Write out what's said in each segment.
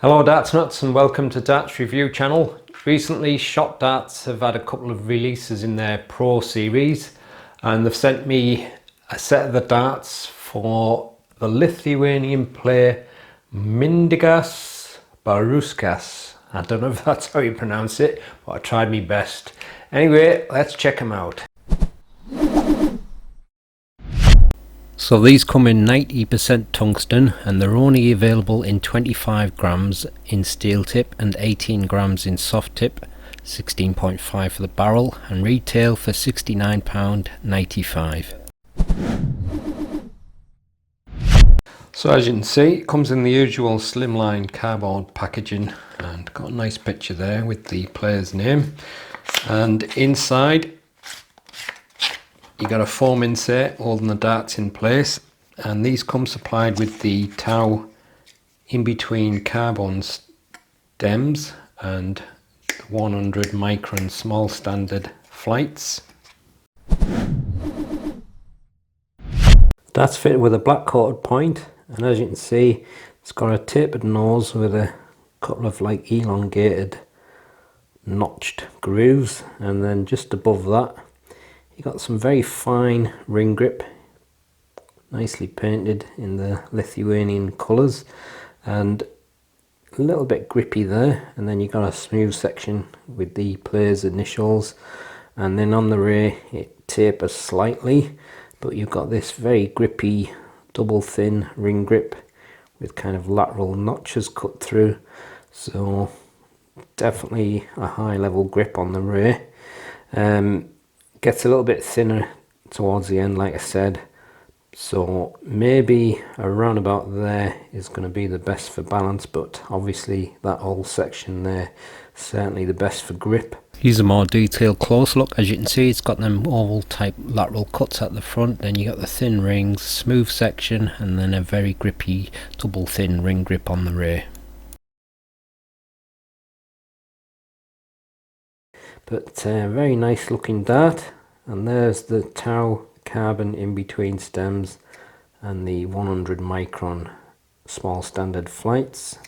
Hello Darts Nuts and welcome to Darts Review channel. Recently Shot Darts have had a couple of releases in their Pro series and they've sent me a set of the darts for the Lithuanian player Mindaugas Barauskas. I don't know if that's how you pronounce it, but I tried my best. Anyway, let's check them out. So these come in 90% tungsten and they're only available in 25 grams in steel tip and 18 grams in soft tip, 16.5 for the barrel, and retail for £69.95. So as you can see, it comes in the usual slimline cardboard packaging and got a nice picture there with the player's name, and inside you got a foam insert holding the darts in place, and these come supplied with the tau in between carbon stems and 100 micron small standard flights. That's fitted with a black coated point, and as you can see it's got a tapered nose with a couple of like elongated notched grooves, and then just above that you got some very fine ring grip, nicely painted in the Lithuanian colours, and a little bit grippy there, and then you got a smooth section with the player's initials, and then on the ray it tapers slightly, but you've got this very grippy double thin ring grip with kind of lateral notches cut through, so definitely a high level grip on the ray. Gets a little bit thinner towards the end, like I said, so maybe around about there is going to be the best for balance, but obviously that whole section there certainly the best for grip. Here's a more detailed close look. As you can see, it's got them oval type lateral cuts at the front, then you got the thin rings, smooth section, and then a very grippy double thin ring grip on the ray. But very nice looking dart, and there's the tau carbon in between stems and the 100 micron small standard flights.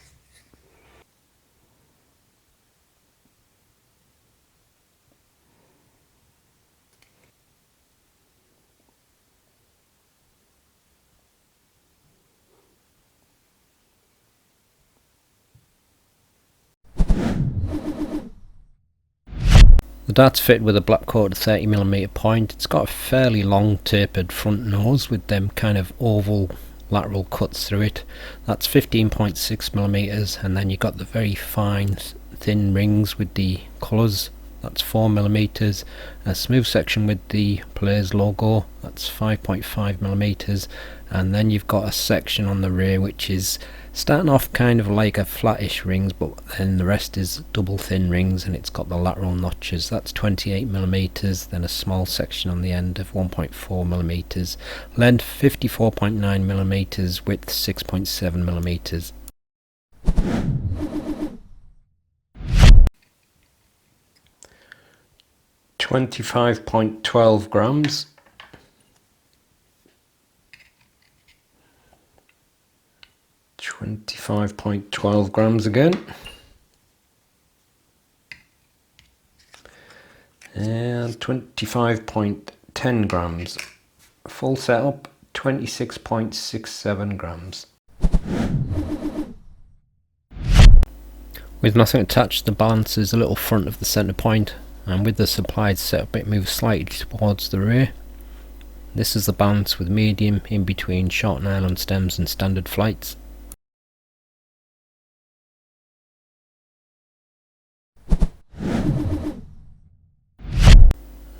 The dart's fitted with a black coated 30mm point. It's got a fairly long tapered front nose with them kind of oval lateral cuts through it. That's 15.6mm, and then you got the very fine thin rings with the colours. That's 4mm. A smooth section with the player's logo. That's 5.5mm, and then you've got a section on the rear which is starting off kind of like a flattish rings, but then the rest is double thin rings, and it's got the lateral notches. That's 28mm, then a small section on the end of 1.4mm, length 54.9mm, width 6.7mm. £25.12 grams. 25.12 grams again, and 25.10 grams. Full setup 26.67 grams. With nothing attached, the balance is a little front of the centre point, and with the supplied setup it moves slightly towards the rear. This is the balance with medium in between short nylon stems and standard flights.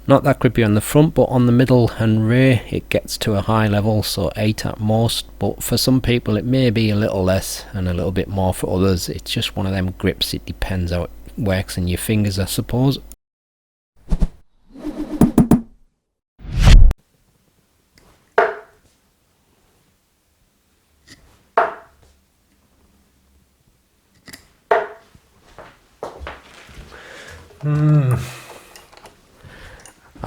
Not that grippy on the front, but on the middle and rear it gets to a high level, so 8 at most, but for some people it may be a little less and a little bit more for others. It's just one of them grips, it depends how it works in your fingers, I suppose.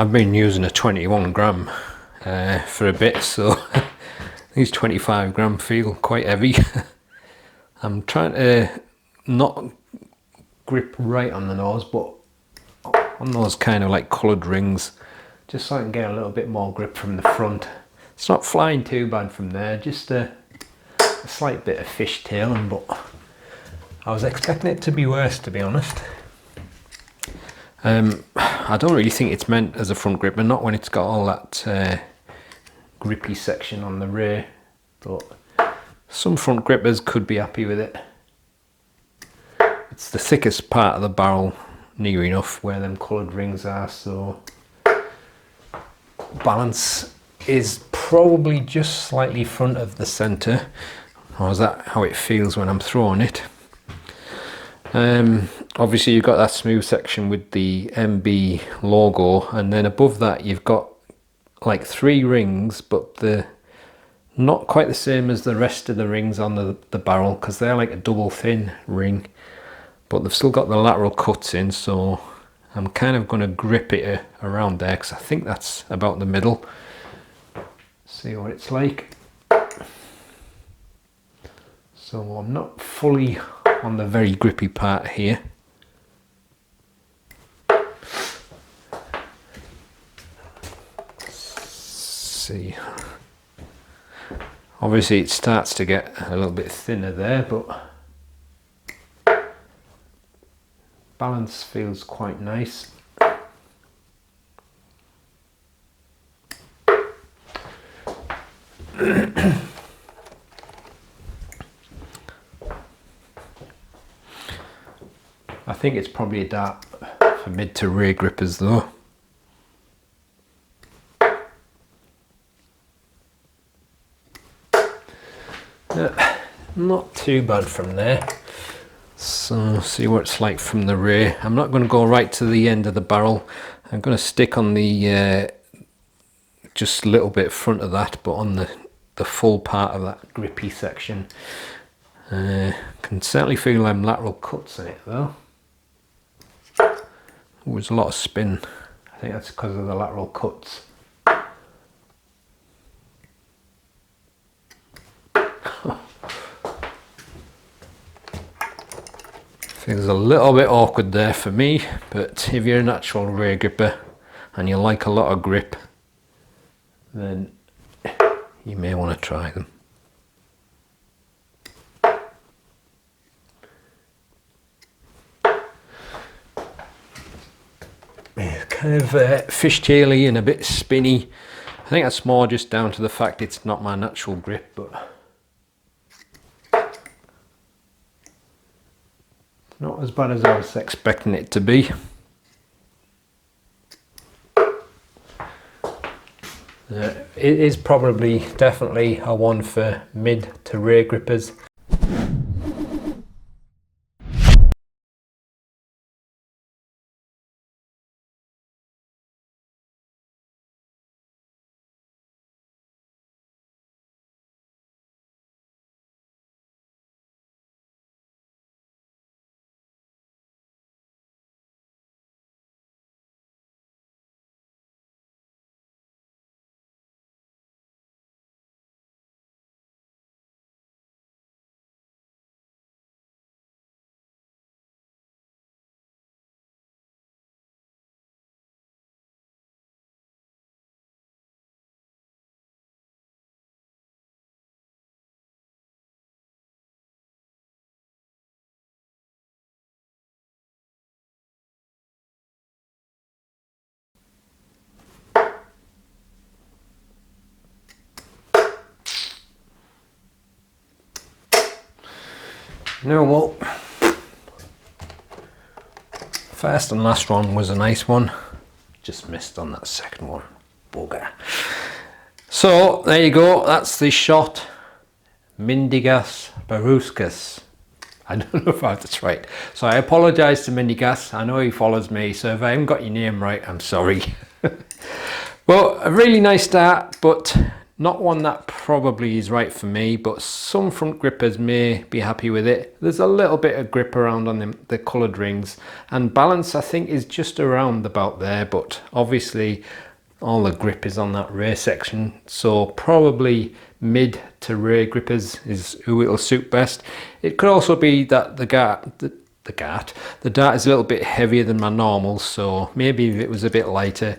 I've been using a 21 gram for a bit, so these 25 gram feel quite heavy. I'm trying to not grip right on the nose, but on those kind of like coloured rings, just so I can get a little bit more grip from the front. It's not flying too bad from there, just a slight bit of fishtailing, but I was expecting it to be worse, to be honest. I don't really think it's meant as a front gripper, not when it's got all that grippy section on the rear, but some front grippers could be happy with it. It's the thickest part of the barrel, near enough where them coloured rings are, so balance is probably just slightly front of the centre, or is that how it feels when I'm throwing it? Obviously you've got that smooth section with the MB logo, and then above that you've got like 3 rings, but they're not quite the same as the rest of the rings on the barrel, because they're like a double thin ring, but they've still got the lateral cuts in, so I'm kind of going to grip it around there, because I think that's about the middle. See what it's like. So I'm not fully on the very grippy part here. See, obviously it starts to get a little bit thinner there, but balance feels quite nice. I think it's probably a dart for mid to rear grippers though. Not too bad from there. So see what it's like from the rear. I'm not going to go right to the end of the barrel. I'm going to stick on the just a little bit front of that, but on the full part of that grippy section. Can certainly feel them lateral cuts in it though. There's a lot of spin. I think that's because of the lateral cuts. Feels a little bit awkward there for me, but if you're a natural rear gripper and you like a lot of grip, then you may want to try them. Kind of fishtaily and a bit spinny. I think that's more just down to the fact it's not my natural grip, but not as bad as I was expecting it to be. It is probably definitely a one for mid to rear grippers. No, well, first and last one was a nice one. Just missed on that second one. Bugger. So there you go. That's the shot. Mindaugas Barauskas. I don't know if that's right. So I apologise to Mindaugas. I know he follows me, so if I haven't got your name right, I'm sorry. Well, a really nice dart, but not one that probably is right for me, but some front grippers may be happy with it. There's a little bit of grip around on the coloured rings, and balance I think is just around about there, but obviously all the grip is on that rear section, so probably mid to rear grippers is who it'll suit best. It could also be that the dart is a little bit heavier than my normals, so maybe if it was a bit lighter,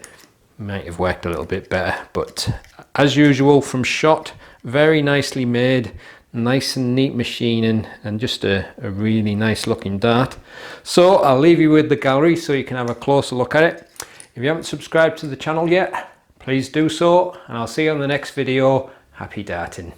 might have worked a little bit better. But as usual from Shot, very nicely made, nice and neat machining, and just a really nice looking dart. So I'll leave you with the gallery so you can have a closer look at it. If you haven't subscribed to the channel yet, please do so, and I'll see you on the next video. Happy darting.